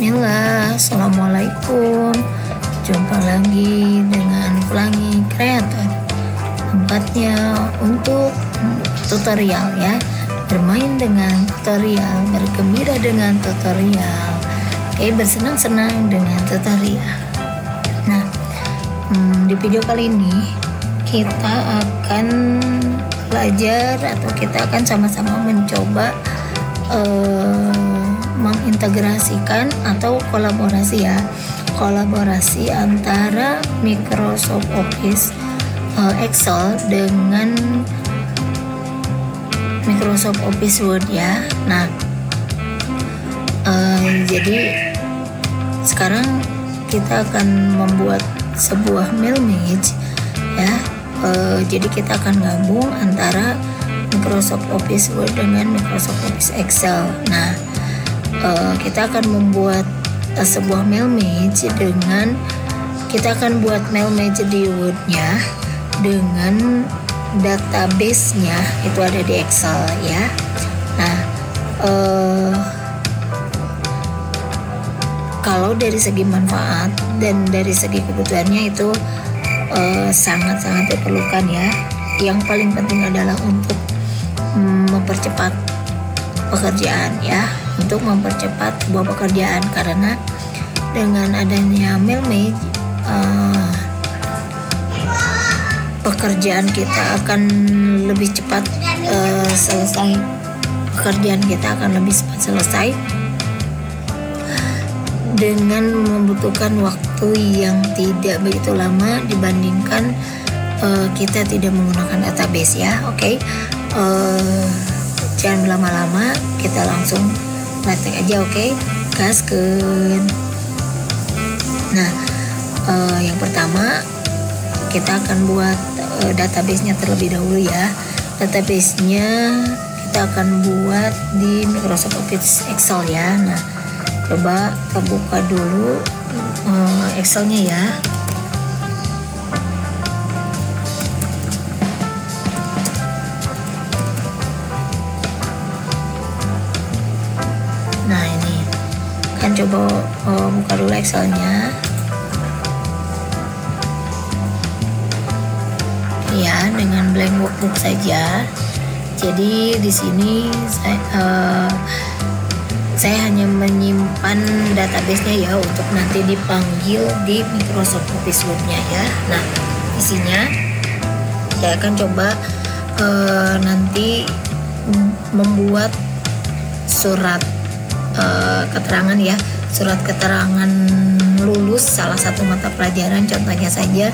Bismillah, Assalamualaikum. Jumpa lagi dengan Pelangi Kreator, tempatnya untuk tutorial ya. Bermain dengan tutorial, bergembira dengan tutorial, bersenang-senang dengan tutorial. Nah, di video kali ini kita akan belajar atau kita akan sama-sama mencoba mengintegrasikan atau kolaborasi antara Microsoft Office Excel dengan Microsoft Office Word ya. Nah, jadi sekarang kita akan membuat sebuah mail image ya. Jadi kita akan gabung antara Microsoft Office Word dengan Microsoft Office Excel. Nah, kita akan membuat sebuah mail image dengan kita akan buat mail image di Word-nya dengan database-nya itu ada di Excel ya. Nah, kalau dari segi manfaat dan dari segi kebutuhannya itu sangat-sangat diperlukan ya. Yang paling penting adalah untuk mempercepat pekerjaan ya, untuk mempercepat sebuah pekerjaan, karena dengan adanya mail image pekerjaan kita akan lebih cepat selesai. Pekerjaan kita akan lebih cepat selesai dengan membutuhkan waktu yang tidak begitu lama dibandingkan kita tidak menggunakan database ya. Jangan lama-lama, kita langsung praktek aja. Gaskeun. Nah, yang pertama kita akan buat database-nya terlebih dahulu ya. Database-nya kita akan buat di Microsoft Office Excel ya. Nah, coba kita buka dulu Excel-nya ya. Nah, ini kan coba buka dulu Excel-nya ya, dengan blank workbook saja. Jadi di sini saya hanya menyimpan database-nya ya untuk nanti dipanggil di Microsoft Office Word-nya ya. Nah, isinya saya akan coba nanti membuat surat keterangan ya, surat keterangan lulus salah satu mata pelajaran, contohnya saja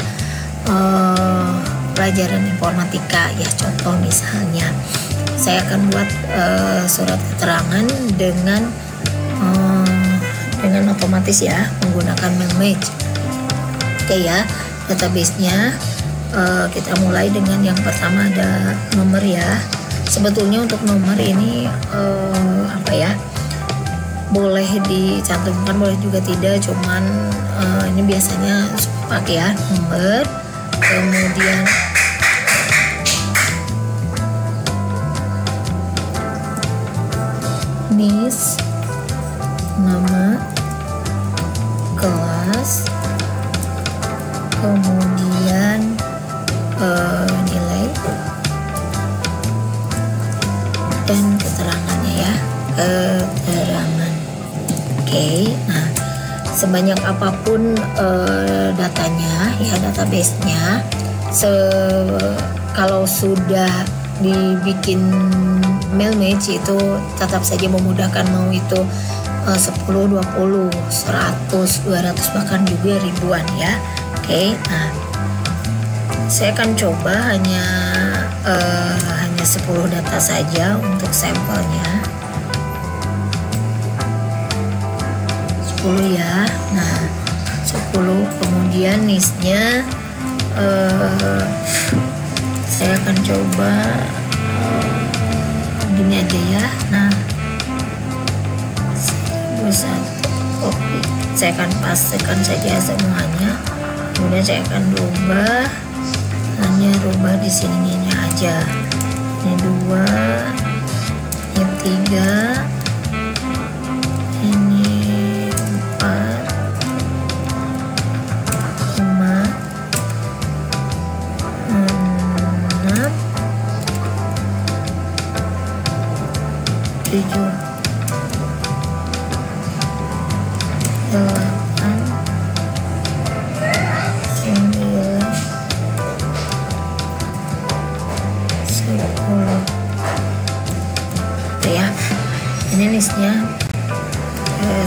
pelajaran informatika ya. Contoh misalnya saya akan buat surat keterangan dengan otomatis ya, menggunakan mail image. Ya, database-nya kita mulai dengan yang pertama ada nomor ya. Sebetulnya untuk nomor ini boleh dicantumkan, boleh juga tidak, cuman ini biasanya suka pakai ya, nomor, kemudian miss, nama, kelas, kemudian nilai dan keterangannya ya, keterangan. Nah, sebanyak apapun datanya ya, database-nya, kalau sudah dibikin mail image itu tetap saja memudahkan, mau itu 10, 20, 100, 200 bahkan juga ribuan ya. Nah, saya akan coba hanya 10 data saja untuk sampelnya. 10 ya. Nah, 10, kemudian listnya saya akan coba gini aja ya. Nah, 1 copy, saya akan pastekan saja semuanya, kemudian saya akan rubah, hanya rubah di sininya aja. Ini 2, ini 3, ini ya. Ini listnya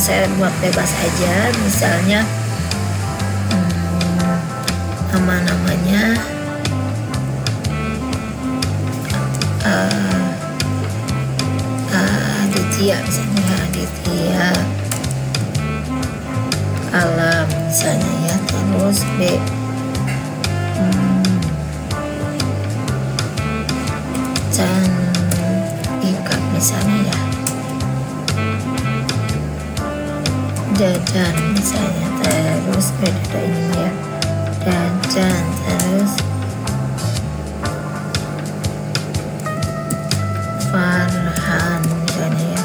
saya buat bebas aja, misalnya nama-namanya Aditya misalnya, Aditya Alam misalnya ya, terus B Candika misalnya ya, Dadan misalnya, terus beda ini ya, Dadan, terus Farhan misalnya ya,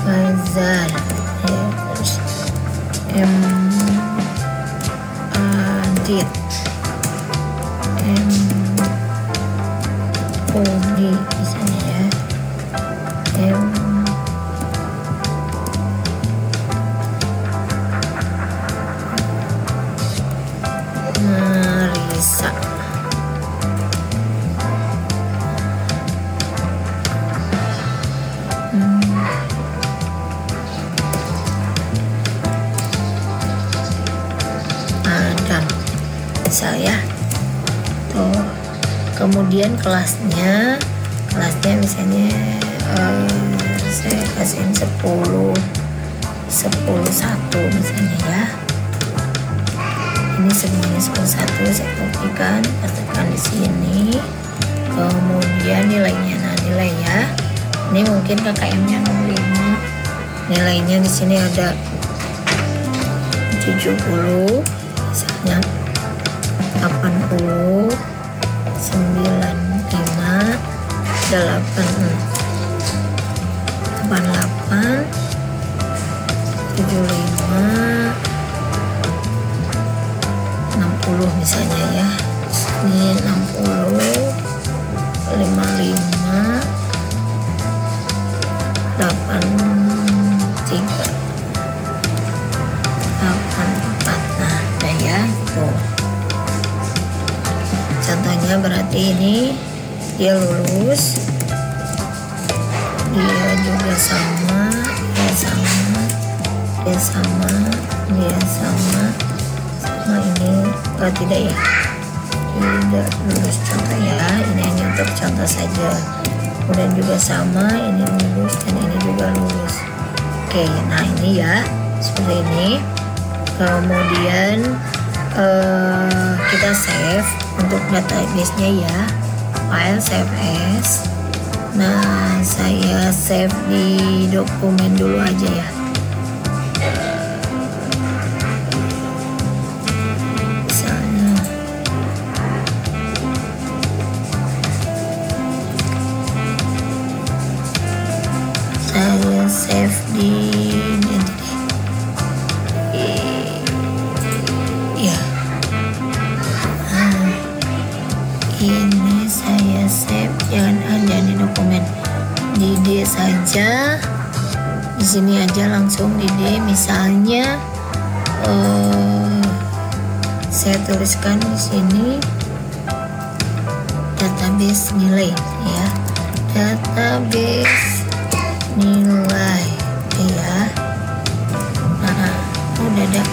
Faizal ya, terus Adit, Odi misalnya ya, Marisa, Adam misal ya tuh. Kemudian kelasnya misalnya saya kasihin 10 1 misalnya ya. Ini semuanya 11 saya kopikan, pastikan di sini. Kemudian nilainya, nah nilai ya. Ini mungkin KKM-nya 05. Nilainya di sini ada 70, misalnya 80, 95, 88, 75, 60 misalnya ya. Ini 60, 55, 83, 84. Nah, udah ya tuh. Contohnya berarti ini dia lulus, dia juga sama, dia sama, dia sama, dia sama ini tidak ya, tidak lulus. Contoh ya, ini hanya untuk contoh saja. Kemudian juga sama, ini lulus dan ini juga lulus. Oke, nah ini ya seperti ini. Kemudian kita save untuk database-nya ya, file save as. Nah, saya save di dokumen dulu aja ya. Misalnya saya save di ini saya save, jangan ada di dokumen, di D saja, di sini aja langsung di D. Misalnya saya tuliskan di sini database nilai ya, database nilai ya. Nah, udah ada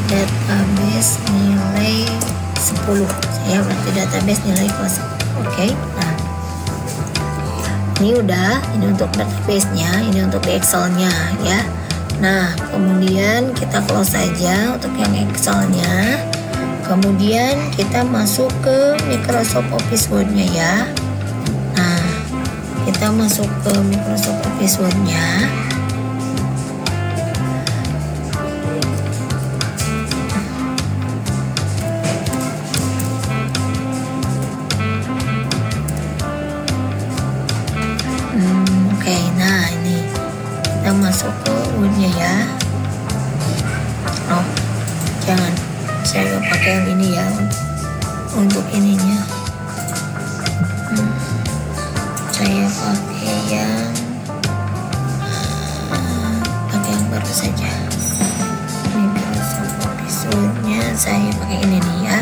database nilai 10 ya, berarti database nilai kelas. Oke, nah ini udah, ini untuk database-nya, ini untuk di Excel-nya ya. Nah, kemudian kita close saja untuk yang Excel-nya. Kemudian kita masuk ke Microsoft Office Word-nya ya. Nah, kita masuk ke Microsoft Office Word-nya. Oke, nah ini kita masuk ke Word-nya ya. Oh, jangan, saya pakai yang ini ya untuk ininya. saya pakai yang baru saja. Microsoft Office Word-nya saya pakai ini nih ya.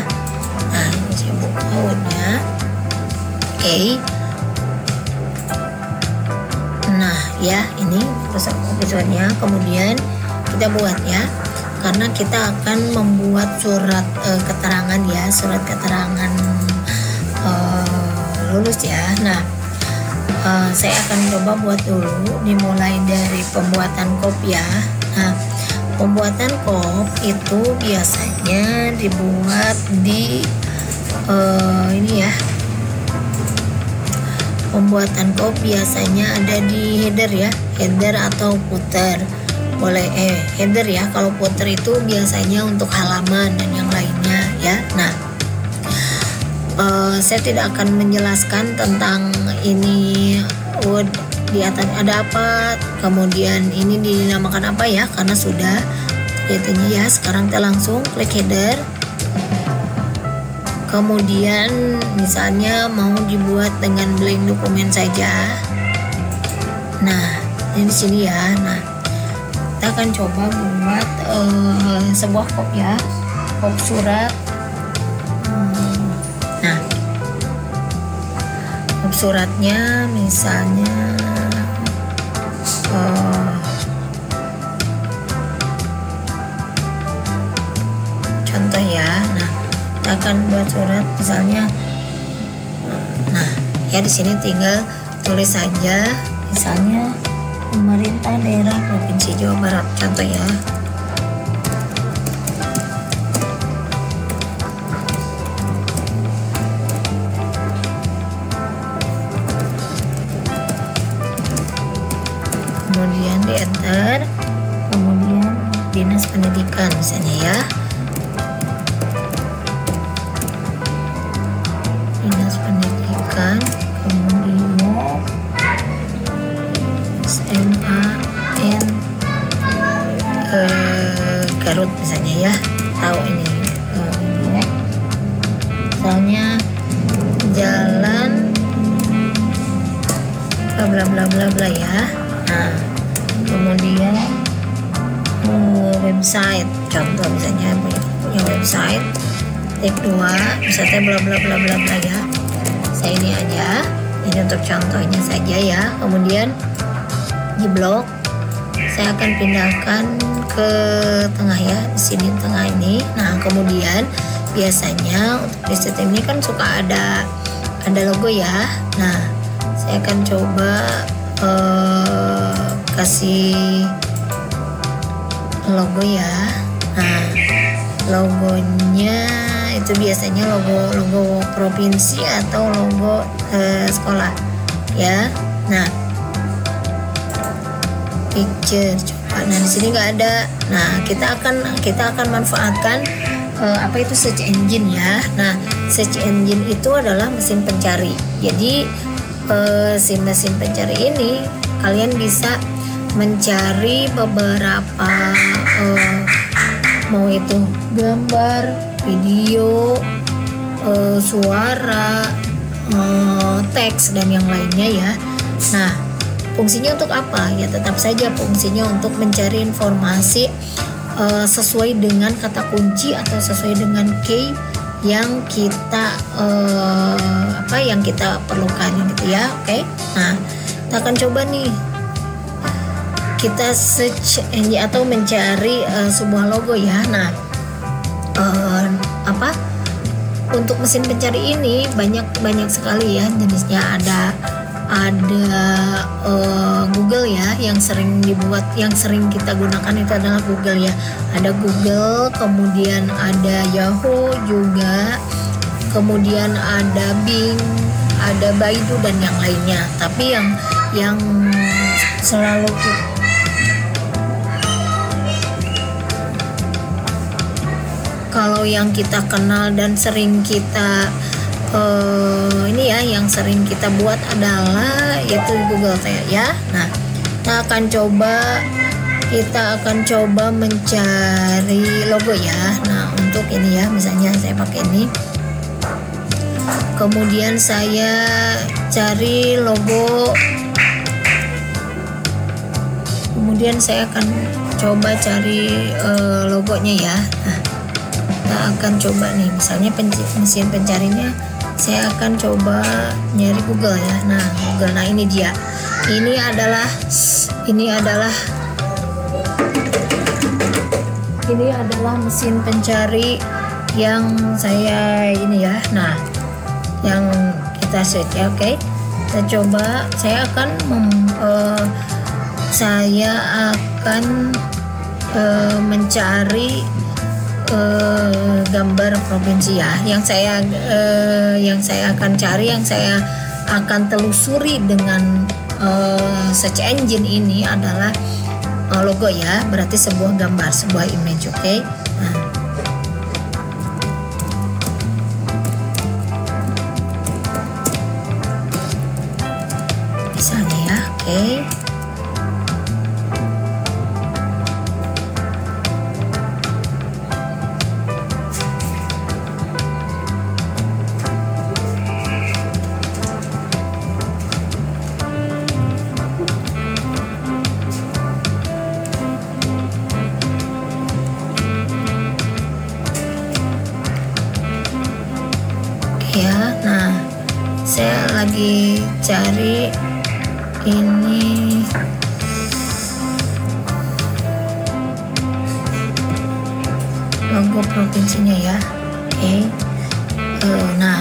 Nah, ini saya buka Word-nya. Oke. Nah ya, ini Microsoft Office Word-nya. Kemudian kita buat ya, karena kita akan membuat surat keterangan ya, surat keterangan lulus ya. Nah, saya akan coba buat dulu, dimulai dari pembuatan kop ya. Nah, pembuatan kop itu biasanya dibuat di ini ya. Pembuatan kop biasanya ada di header ya, header atau footer. Boleh header ya, kalau footer itu biasanya untuk halaman dan yang lainnya ya. Nah, saya tidak akan menjelaskan tentang ini Word di atas ada apa, kemudian ini dinamakan apa ya, karena sudah gitu ya. Sekarang kita langsung klik header. Kemudian misalnya mau dibuat dengan blank dokumen saja. Nah, ini di sini ya. Nah, kita akan coba buat sebuah kop ya, kop surat. Nah, kop suratnya misalnya contoh ya. Nah, kita akan buat surat misalnya. Nah, ya di sini tinggal tulis saja misalnya pemerintah daerah Provinsi Jawa Barat, contoh ya. Kemudian di enter, kemudian Dinas Pendidikan misalnya ya. Dinas Pendidikan, kemudian SMAN Garut misalnya ya. Tahu ini misalnya jalan bla bla bla bla ya. Nah, kemudian website, contoh misalnya punya website, tip 2 misalnya bla bla bla bla bla ya. Saya ini aja, ini untuk contohnya saja ya. Kemudian di blok saya akan pindahkan ke tengah ya, di sini tengah ini. Nah, kemudian biasanya untuk di sistem ini kan suka ada logo ya. Nah, saya akan coba kasih logo ya. Nah, logonya itu biasanya logo provinsi atau logo sekolah ya. Nah, picture coba. Nah, di sini nggak ada. Nah, kita akan manfaatkan apa itu search engine ya. Nah, search engine itu adalah mesin pencari. Jadi si mesin pencari ini kalian bisa mencari beberapa mau itu gambar, video, suara, teks dan yang lainnya ya. Nah, fungsinya untuk apa? Ya tetap saja fungsinya untuk mencari informasi sesuai dengan kata kunci atau sesuai dengan key yang kita yang kita perlukan gitu ya. Oke. Nah, kita akan coba nih kita search engine atau mencari sebuah logo ya. Nah, untuk mesin pencari ini banyak sekali ya jenisnya. Ada Google ya, yang sering kita gunakan itu adalah Google ya. Ada Google, kemudian ada Yahoo juga, kemudian ada Bing, ada Baidu dan yang lainnya. Tapi yang selalu kalau yang kita kenal dan sering kita ini ya, yang sering kita buat adalah yaitu Google ya. Nah, kita akan coba mencari logo ya. Nah, untuk ini ya, misalnya saya pakai ini kemudian saya cari logo, kemudian saya akan coba cari logonya ya. Nah, kita akan coba nih, misalnya mesin pencarinya saya akan coba nyari Google ya. Nah, Google, nah ini dia, ini adalah mesin pencari yang saya ini ya. Nah, yang kita search ya. Oke, kita coba. Saya akan mencari gambar provinsi ya. Yang saya akan cari, yang saya akan telusuri dengan search engine ini adalah logo ya, berarti sebuah gambar, sebuah image. Oke. Nah, misalnya ya. Oke. Ya, nah saya lagi cari ini logo provinsinya ya. Oke. Nah,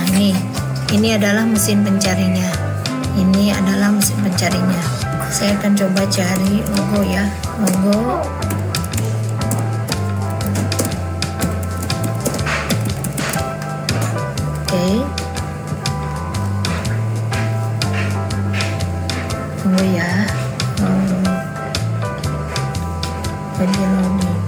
ini adalah mesin pencarinya. Ini adalah mesin pencarinya. Saya akan coba cari logo ya, logo. Tunggu ya, lagi loading.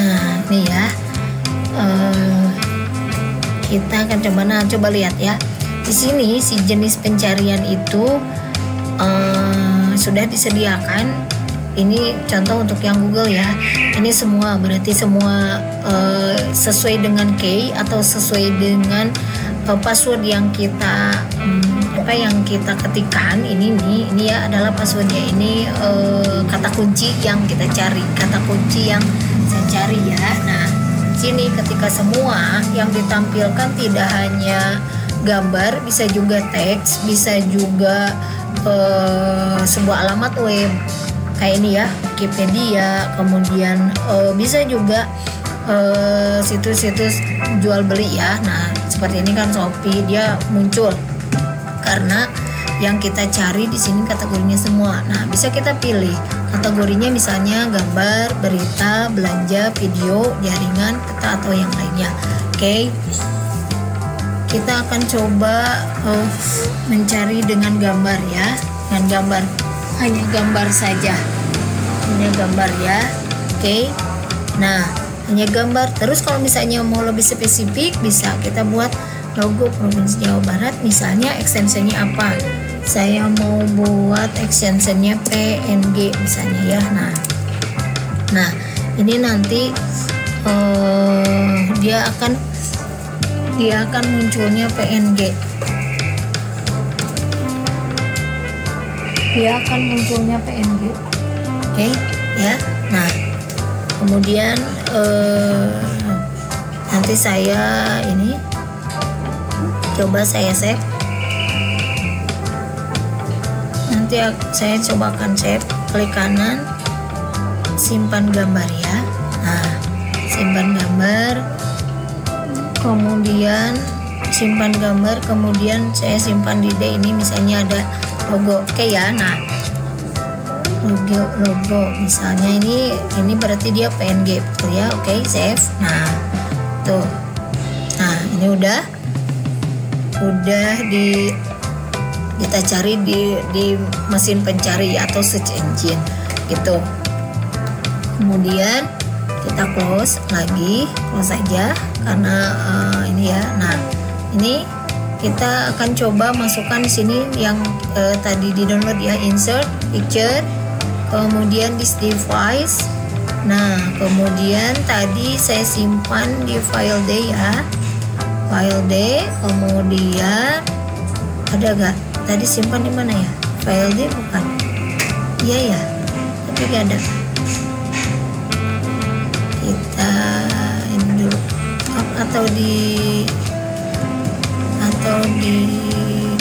Nah, ini ya, kita akan coba. Nah, coba lihat ya, di sini si jenis pencarian itu sudah disediakan. Ini contoh untuk yang Google ya. Ini semua berarti semua sesuai dengan key atau sesuai dengan password yang kita ketikkan. Ini ya adalah passwordnya. Ini kata kunci yang kita cari, kata kunci yang saya cari ya. Nah, sini ketika semua yang ditampilkan tidak hanya gambar, bisa juga teks, bisa juga sebuah alamat web kayak ini ya, Wikipedia, kemudian bisa juga situs-situs jual beli ya. Nah, seperti ini kan Shopee, dia muncul karena yang kita cari di sini kategorinya semua. Nah, bisa kita pilih kategorinya, misalnya gambar, berita, belanja, video, jaringan, peta atau yang lainnya. Oke. Kita akan coba mencari dengan gambar ya, dengan gambar, hanya gambar saja, hanya gambar ya. Oke. Nah, hanya gambar. Terus kalau misalnya mau lebih spesifik, bisa kita buat logo Provinsi Jawa Barat, misalnya extensionnya apa. Saya mau buat extensionnya PNG misalnya ya. Nah ini nanti dia akan munculnya PNG. Dia akan munculnya PNG. Oke ya. Nah, kemudian nanti saya ini coba saya save. Nanti saya coba akan save, klik kanan, simpan gambar ya. Nah, simpan gambar, kemudian simpan gambar, kemudian saya simpan di D ini, misalnya ada logo. Oke ya. Nah, logo misalnya ini berarti dia PNG betul ya. Oke, save. Nah, tuh. Nah, ini udah kita cari di mesin pencari atau search engine gitu. Kemudian kita close lagi, close saja karena ini ya. Nah, ini kita akan coba masukkan di sini yang tadi di download ya, insert picture, kemudian this device. Nah, kemudian tadi saya simpan di file D ya, file D. Kemudian ada gak? Tadi simpan di mana ya? File D bukan? Iya ya, tapi gak ada. Kita ini dulu, atau di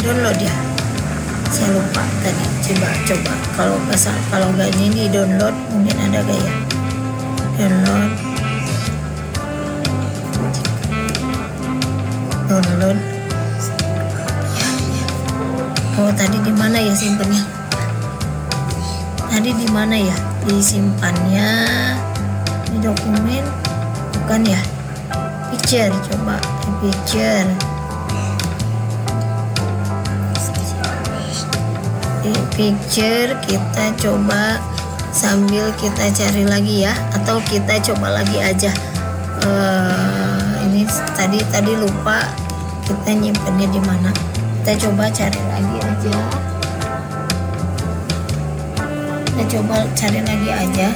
download ya, saya lupa tadi. Coba kalau nggak ini di download mungkin ada gak ya? Download ya. Oh, tadi di mana ya simpannya? Tadi di mana ya disimpannya? Di dokumen bukan ya? Picture, coba di picture. Di picture kita coba sambil kita cari lagi ya, atau kita coba lagi aja. Ini tadi lupa kita nyimpennya di mana. Kita coba cari lagi aja. Kita coba cari lagi aja.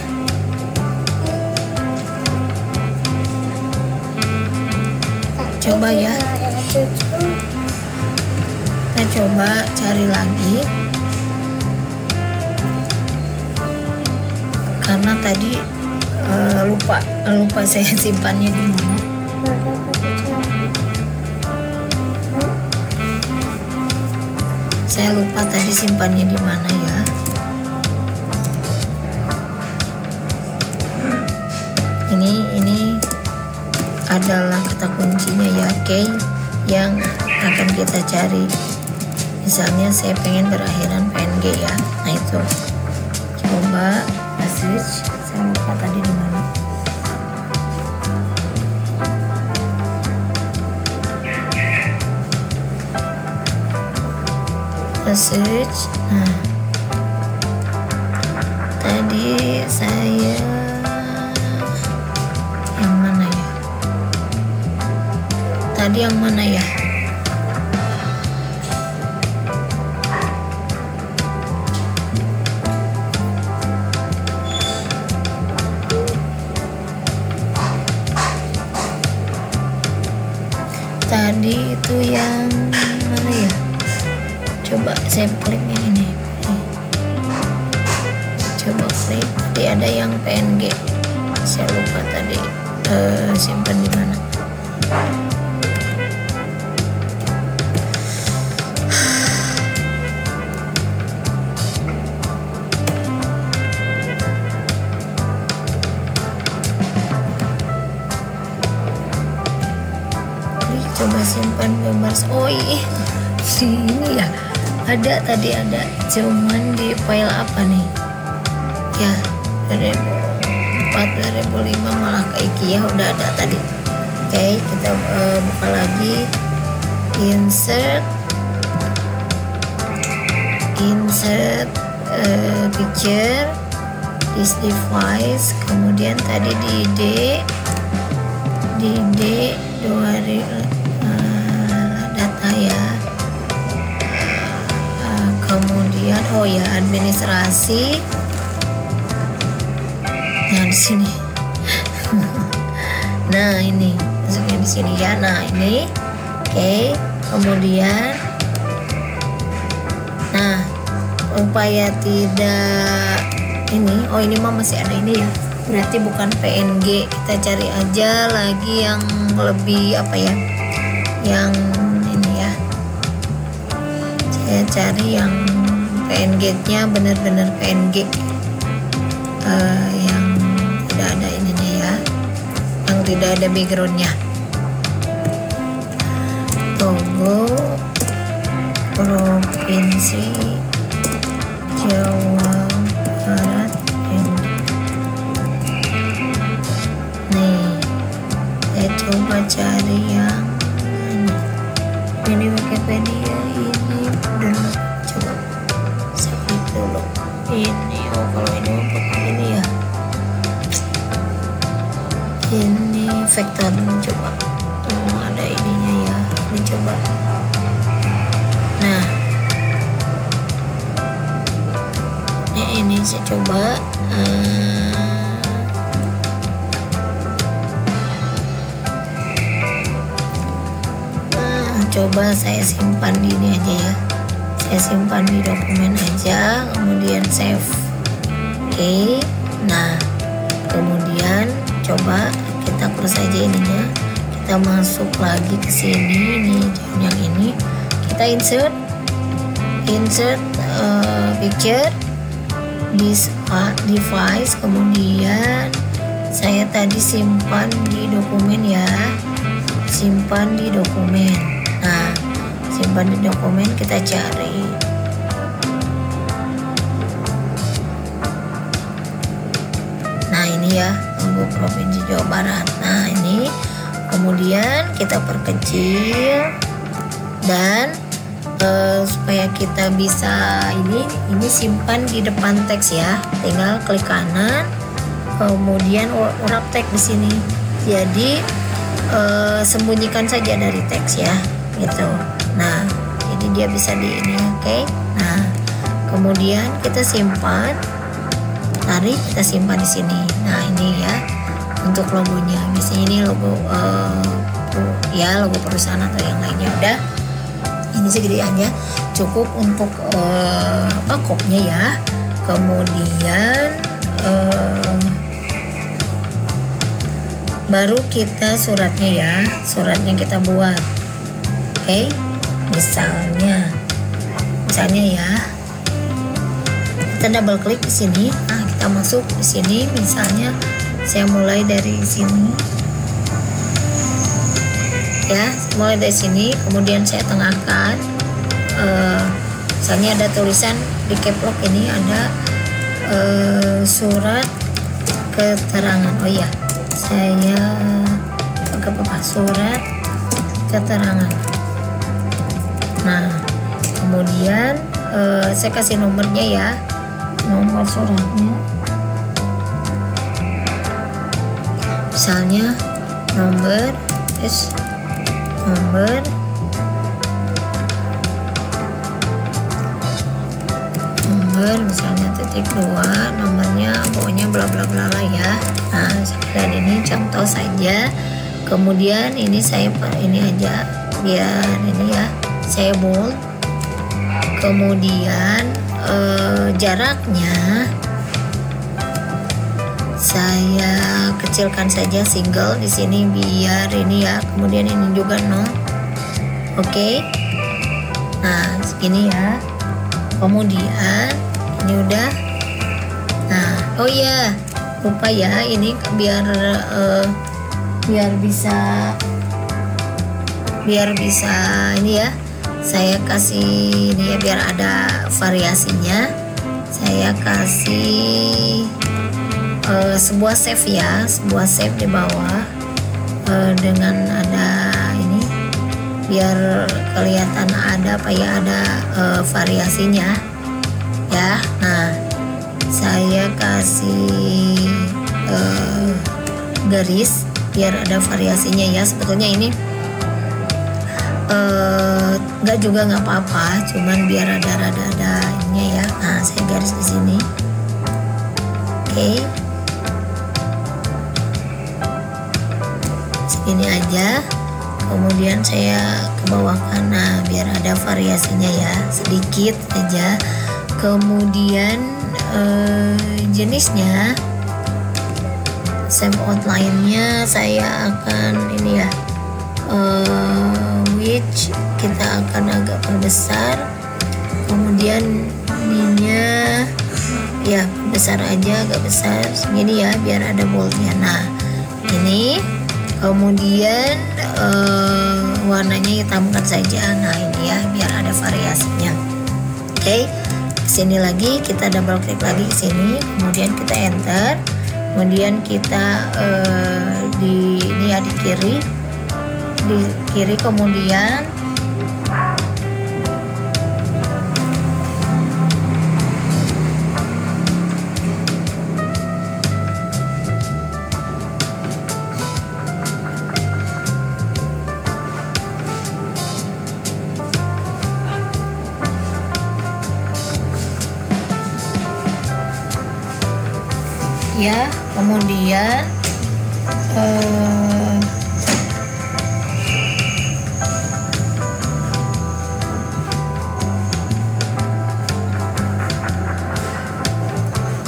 Coba ya. Kita coba cari lagi. Karena tadi lupa saya simpannya di mana. Saya lupa tadi simpannya di mana ya. Ini adalah kata kuncinya ya, key yang akan kita cari. Misalnya saya pengen berakhiran PNG ya. Nah itu. Coba message, saya lupa tadi di mana. Message. Nah, tadi saya yang mana ya? Tadi yang mana ya? Tadi itu yang mana ya? Coba saya klik yang ini. Coba klik. Tadi ada yang PNG. Saya lupa tadi simpan di mana. Coba simpan gambar. Oh iya, sini ya. Tadi ada. Cuman di file apa nih? Ya, 2004 2005 malah ke IKEA udah ada tadi. Oke, kita buka lagi. Insert picture, this device. Kemudian tadi di D 2000 data ya. Kemudian oh ya, administrasi. Nah di sini. Nah ini masuknya di sini ya. Nah ini oke. Kemudian nah, upaya tidak ini. Oh ini mah masih ada ini ya. Berarti bukan PNG. Kita cari aja lagi yang lebih apa ya? Yang ini ya. Saya cari yang PNG-nya bener-bener PNG. Yang tidak ada ininya ya. Yang tidak ada backgroundnya. Togo, Provinsi Jawa Barat. Nih, saya coba cari yang ini Wikipedia ini. Dan coba saya klik dulu ini. Oh kalau ini pakai ini ya, ini vektor. Coba ada ininya ya, ini coba Nah, ini saya coba coba saya simpan di ini aja ya, saya simpan di dokumen aja, kemudian save. Oke. Nah, kemudian coba kita close aja ininya, kita masuk lagi ke sini, ini yang ini kita insert picture this device, kemudian saya tadi simpan di dokumen ya, simpan di dokumen. Nah, simpan di dokumen, kita cari. Nah, ini ya, logo Provinsi Jawa Barat. Nah, ini kemudian kita perkecil dan supaya kita bisa ini simpan di depan teks ya. Tinggal klik kanan, kemudian wrap teks di sini. Jadi sembunyikan saja dari teks ya, gitu. Nah, jadi dia bisa di ini, oke. Nah, kemudian kita simpan, tarik, kita simpan di sini. Nah, ini ya untuk logonya. Biasanya ini logo ya logo perusahaan atau yang lainnya. Udah, ini segitu cukup untuk kopnya ya. Kemudian baru kita suratnya ya, suratnya kita buat. Oke, misalnya ya, kita double klik di sini. Nah, kita masuk di sini. Misalnya saya mulai dari sini ya, mulai dari sini, kemudian saya tengahkan. Misalnya ada tulisan di caps ini ada surat keterangan. Oh ya, saya pakai surat keterangan. Nah, kemudian saya kasih nomornya ya, nomor suratnya. Misalnya nomor misalnya .2, nomornya pokoknya bla bla bla lah ya. Nah, dan ini contoh saja. Kemudian ini saya ini aja biar ini ya, saya bold. Kemudian jaraknya saya kecilkan saja, single di sini biar ini ya. Kemudian ini juga 0. Oke. Nah, segini ya. Kemudian ini udah. Nah, oh ya, lupa ya, ini biar bisa ini ya. Saya kasih ini ya biar ada variasinya. Saya kasih sebuah save ya, sebuah save di bawah dengan ada ini biar kelihatan ada apa ya, ada variasinya ya. Nah, saya kasih garis biar ada variasinya ya. Sebetulnya ini nggak juga nggak apa-apa, cuman biar ada ininya ya. Nah, saya garis di sini. Oke. Segini aja. Kemudian saya ke bawah kanan biar ada variasinya ya, sedikit aja. Kemudian jenisnya same outline-nya saya akan ini ya, which kita akan agak perbesar. Kemudian ininya ya besar aja, agak besar segini ya biar ada boldnya. Nah, ini kemudian warnanya hitamkan saja. Nah, ini ya biar ada variasinya. Oke, sini lagi kita double klik lagi ke sini, kemudian kita enter. Kemudian kita di ini ya di kiri, kemudian ya. Kemudian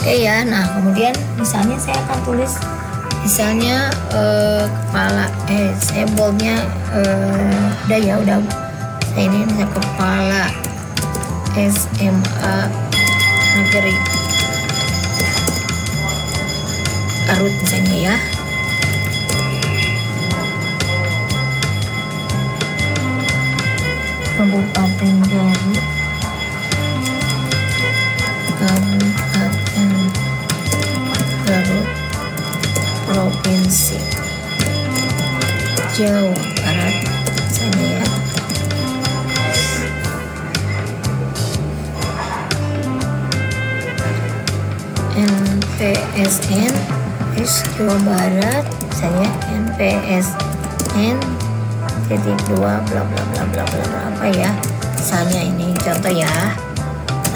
oke ya. Nah, kemudian misalnya saya akan tulis misalnya kepala saya boldnya udah ya, udah saya ini saya kepala SMA Negeri Garut misalnya ya. Kabupaten Garut, Kabupaten Garut, Provinsi Jawa Barat misalnya ya. NPSN Jawa Barat misalnya, NPSN titik 2 bla bla bla bla bla bla apa ya, misalnya ini contoh ya.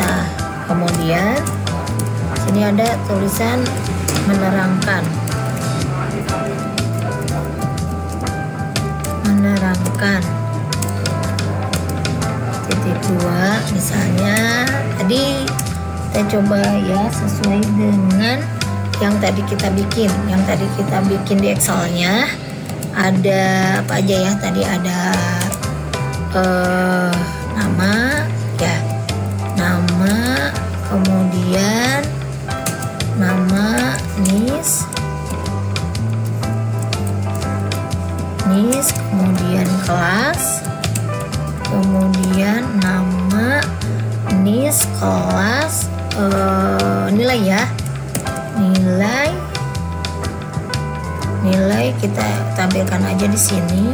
Nah, kemudian sini ada tulisan menerangkan titik 2 misalnya. Tadi kita coba ya sesuai dengan yang tadi kita bikin. Yang tadi kita bikin di Excelnya ada apa aja ya? Tadi ada nama ya, nama, kemudian nama NIS, kemudian kelas, kemudian nama NIS, kelas, nilai ya, nilai kita tampilkan aja di sini,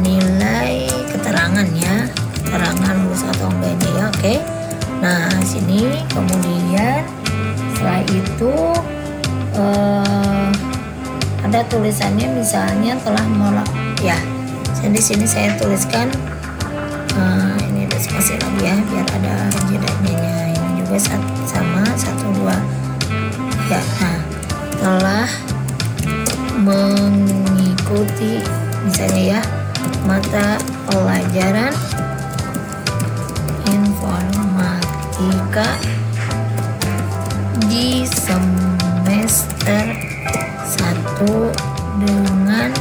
nilai keterangan ya, keterangan lulus atau enggaknya ya. Oke. Nah, sini kemudian setelah itu ada tulisannya misalnya telah ya. Jadi sini saya tuliskan ini ada spasi lagi ya biar ada jedanya. Ini juga sama 1 2 ya. Nah, telah mengikuti misalnya ya mata pelajaran informatika di semester 1 dengan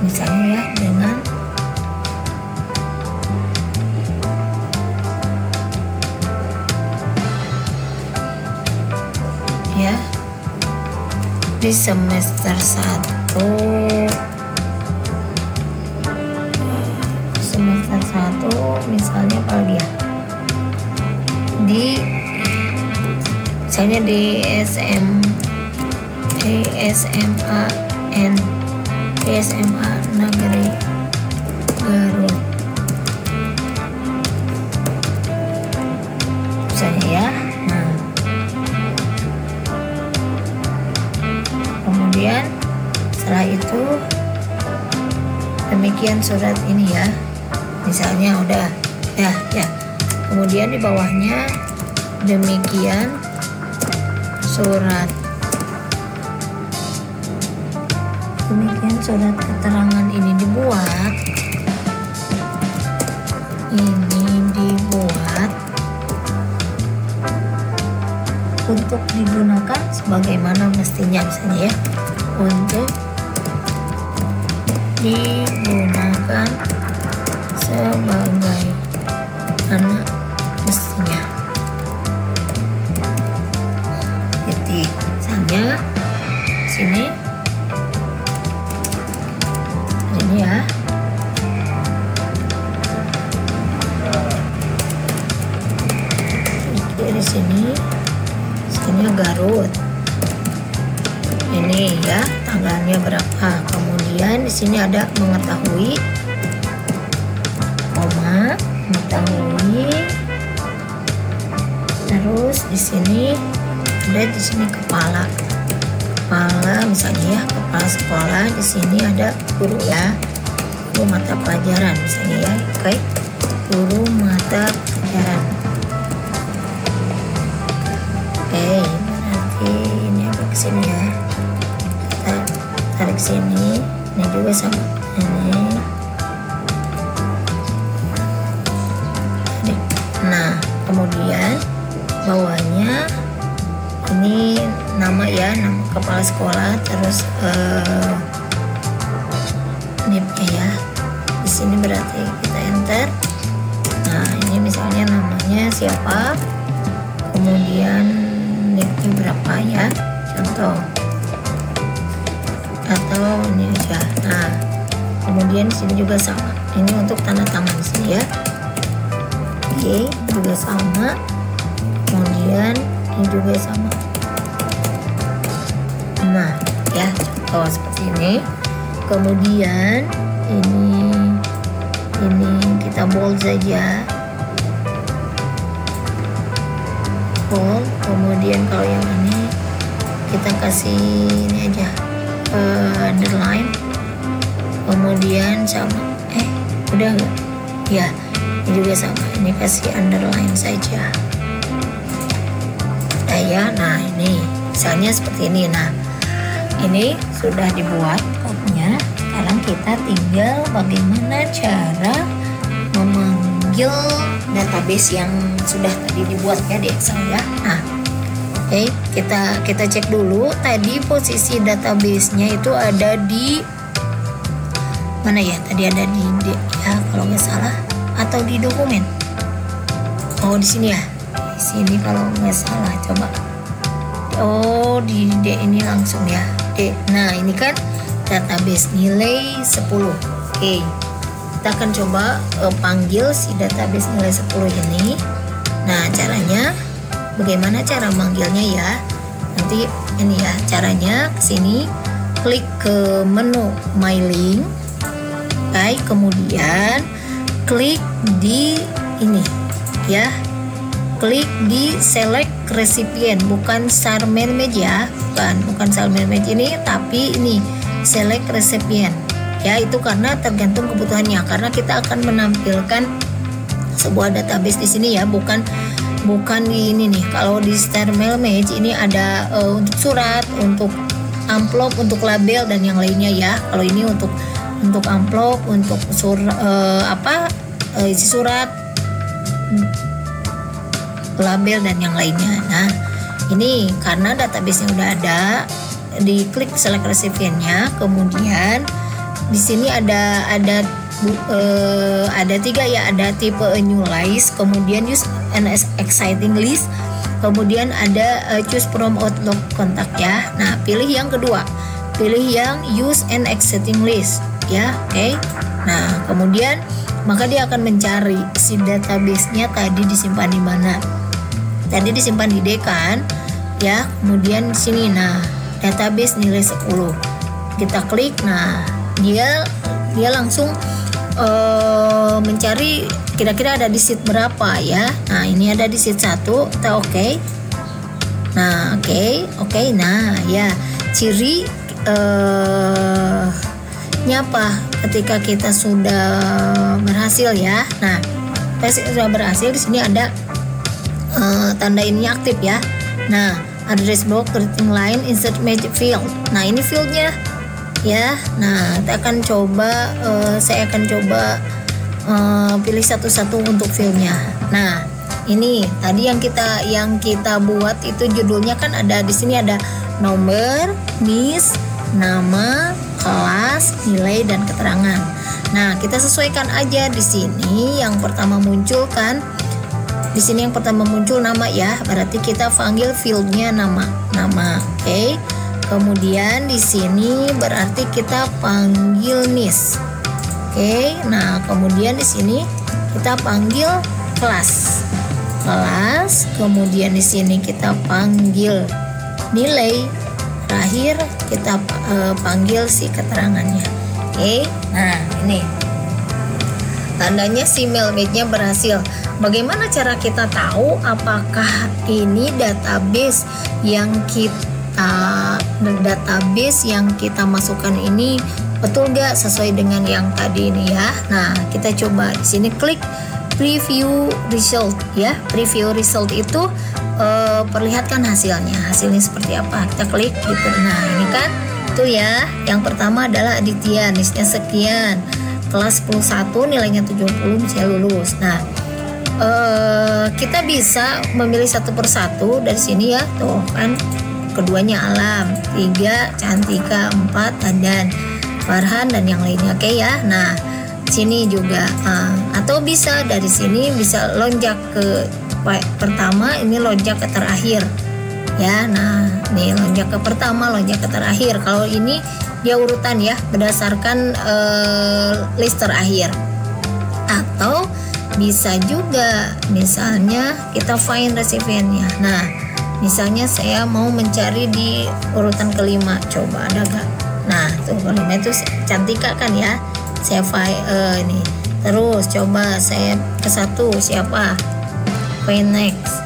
misalnya ya dengan ya di semester 1 misalnya apa lagi ya, di misalnya di SMA Negeri Garut misalnya ya. Nah, kemudian setelah itu demikian surat ini ya, misalnya udah ya. Kemudian di bawahnya demikian surat keterangan ini dibuat untuk digunakan sebagaimana mestinya misalnya ya, untuk digunakan sebagai anak mestinya. Titik misalnya sini ya. Di sini Garut. Ini ya tanggalnya berapa. Kemudian di sini ada mengetahui, koma, mengetahui. Terus di sini ada kepala misalnya ya, kepala sekolah. Di sini ada guru ya, guru mata pelajaran misalnya ya. Oke, guru mata pelajaran Oke, nanti ini agak ke sini ya. Kita tarik sini. Ini juga sama ini. Tarik. Nah, kemudian bawahnya ini nama ya, nama kepala sekolah, terus NIP-nya ya. Di sini berarti kita enter. Nah, ini misalnya namanya siapa, kemudian NIP-nya berapa ya, contoh, atau ini aja. Nah, kemudian di sini juga sama. Ini untuk tanda tangan sini ya. Oke, juga sama. Kemudian ini juga sama. Nah, ya, contoh seperti ini. Kemudian ini kita bold saja. Bold. Kemudian kalau yang ini kita kasih ini aja, underline. Kemudian sama. Udah nggak? Ya, ini juga sama. Ini kasih underline saja. Ya, nah ini misalnya seperti ini. Nah, ini sudah dibuat code-nya. Sekarang kita tinggal bagaimana cara memanggil database yang sudah tadi dibuat ya di Excel ya. Nah, oke, kita cek dulu tadi posisi database-nya itu ada di mana ya? Tadi ada di ya kalau nggak salah, atau di dokumen. Oh, di sini ya. Di sini kalau nggak salah, coba. Oh, di D ini langsung ya. D. Nah, ini kan database nilai 10. Oke. Kita akan coba panggil si database nilai 10 ini. Nah, caranya bagaimana cara manggilnya ya? Nanti ini ya caranya, ke sini klik ke menu My Link. Oke, kemudian klik di ini ya. Klik di select recipient, bukan SAR manage ya, bukan SAR manage ini, tapi ini select recipient ya. Itu karena tergantung kebutuhannya, karena kita akan menampilkan sebuah database di sini ya, bukan di ini nih. Kalau di SAR manage ini ada untuk surat, untuk amplop, untuk label dan yang lainnya ya. Kalau ini untuk amplop, untuk isi surat, label dan yang lainnya. Nah, ini karena database-nya udah ada, diklik select recipient-nya, kemudian di sini ada 3 ya, ada tipe a new list, kemudian use an exciting list, kemudian ada choose from Outlook kontak ya. Nah, pilih yang kedua, pilih yang use an exciting list ya. Oke. Nah, kemudian maka dia akan mencari si database-nya tadi disimpan di mana. Tadi disimpan di D kan ya. Kemudian di sini, nah, database nilai 10 kita klik. Nah, dia langsung mencari kira-kira ada di sheet berapa ya. Nah, ini ada di sheet 1, kita oke. Nah, oke. Nah, ya, ciri apa ketika kita sudah berhasil ya. Nah, kita sudah berhasil, di sini ada tanda ini aktif ya. Nah, address box, greeting line, insert magic field. Nah, ini fieldnya ya. Nah, kita akan coba, saya akan coba pilih satu-satu untuk fieldnya. Nah, ini tadi yang kita buat itu judulnya kan ada di sini, ada nomor, miss, nama, kelas, nilai, dan keterangan. Nah, kita sesuaikan aja di sini. Yang pertama muncul kan, di sini yang pertama muncul nama ya, berarti kita panggil fieldnya nama. Oke. Kemudian di sini berarti kita panggil miss. Oke. Nah, kemudian di sini kita panggil kelas. Kemudian di sini kita panggil nilai. Terakhir kita panggil si keterangannya. Oke. Nah, ini tandanya si mailmatch-nya berhasil. Bagaimana cara kita tahu apakah ini database yang kita masukkan ini betul gak sesuai dengan yang tadi ini ya. Nah, kita coba di sini klik preview result ya. Preview result itu perlihatkan hasilnya seperti apa. Kita klik gitu. Nah ini kan tuh ya, yang pertama adalah Aditya, NIST-nya sekian, kelas 11 nilainya 70 bisa lulus. Nah kita bisa memilih satu persatu dari sini ya, tuh kan keduanya Alam, 3 Cantika, 4 Dadan, Farhan dan yang lainnya. Oke ya. Nah sini juga atau bisa dari sini bisa lonjak ke pertama, ini lonjak ke terakhir ya. Nah nih lonjak ke pertama, lonjak ke terakhir. Kalau ini dia urutan ya berdasarkan list terakhir. Atau bisa juga misalnya kita find recipientnya. Nah misalnya saya mau mencari di urutan kelima, coba ada gak? Nah tuh kelima itu Cantika kan ya, saya find ini. Terus coba saya ke satu, siapa? Find next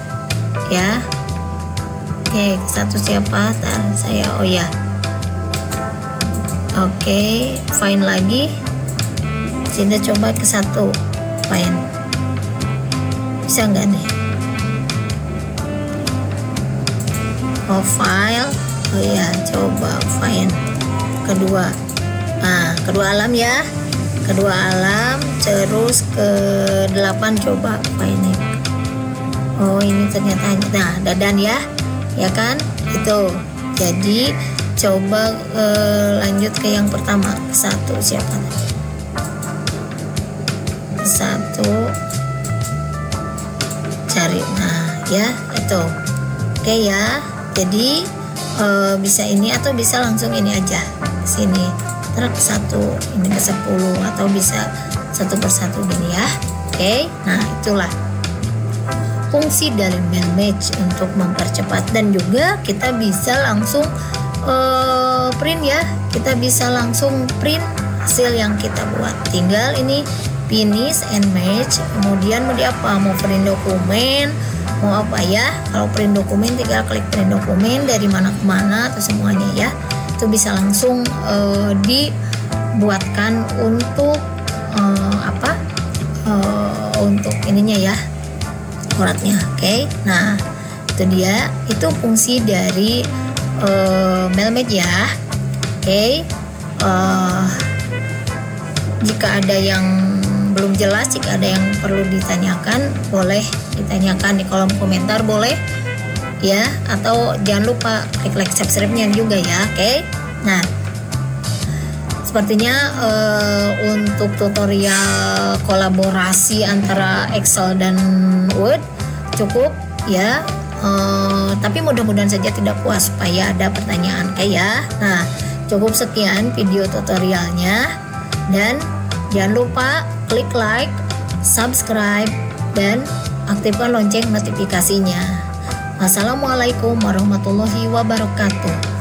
ya. Oke, ke satu siapa? Saya Oke, find lagi. Kita coba ke satu, find. Bisa nggak nih? File. Coba find kedua. Nah, kedua Alam ya. Kedua Alam, terus ke 8 coba find next. Oh ini ternyata Dadan ya kan itu. Jadi coba lanjut ke yang pertama, satu siapa? Satu cari. Nah ya itu. Oke ya. Jadi bisa ini atau bisa langsung ini aja sini. Terus ke 1 ini ke 10 atau bisa satu persatu gini ya. Oke. Nah itulah fungsi dari mail match untuk mempercepat, dan juga kita bisa langsung print ya. Kita bisa langsung print hasil yang kita buat. Tinggal ini finish and match. Kemudian mau di apa? Mau print dokumen, mau apa ya? Kalau print dokumen tinggal klik print dokumen dari mana ke mana atau semuanya ya. Itu bisa langsung dibuatkan untuk untuk ininya ya, suratnya. Oke. Nah itu dia, itu fungsi dari Mailmatch ya. Oke. Jika ada yang belum jelas, jika ada yang perlu ditanyakan, boleh ditanyakan di kolom komentar, boleh ya. Atau jangan lupa klik like subscribe-nya juga ya. Oke. Nah sepertinya untuk tutorial kolaborasi antara Excel dan Word cukup ya. Tapi mudah-mudahan saja tidak puas, supaya ada pertanyaan ya. Nah cukup sekian video tutorialnya, dan jangan lupa klik like, subscribe, dan aktifkan lonceng notifikasinya. Wassalamualaikum warahmatullahi wabarakatuh.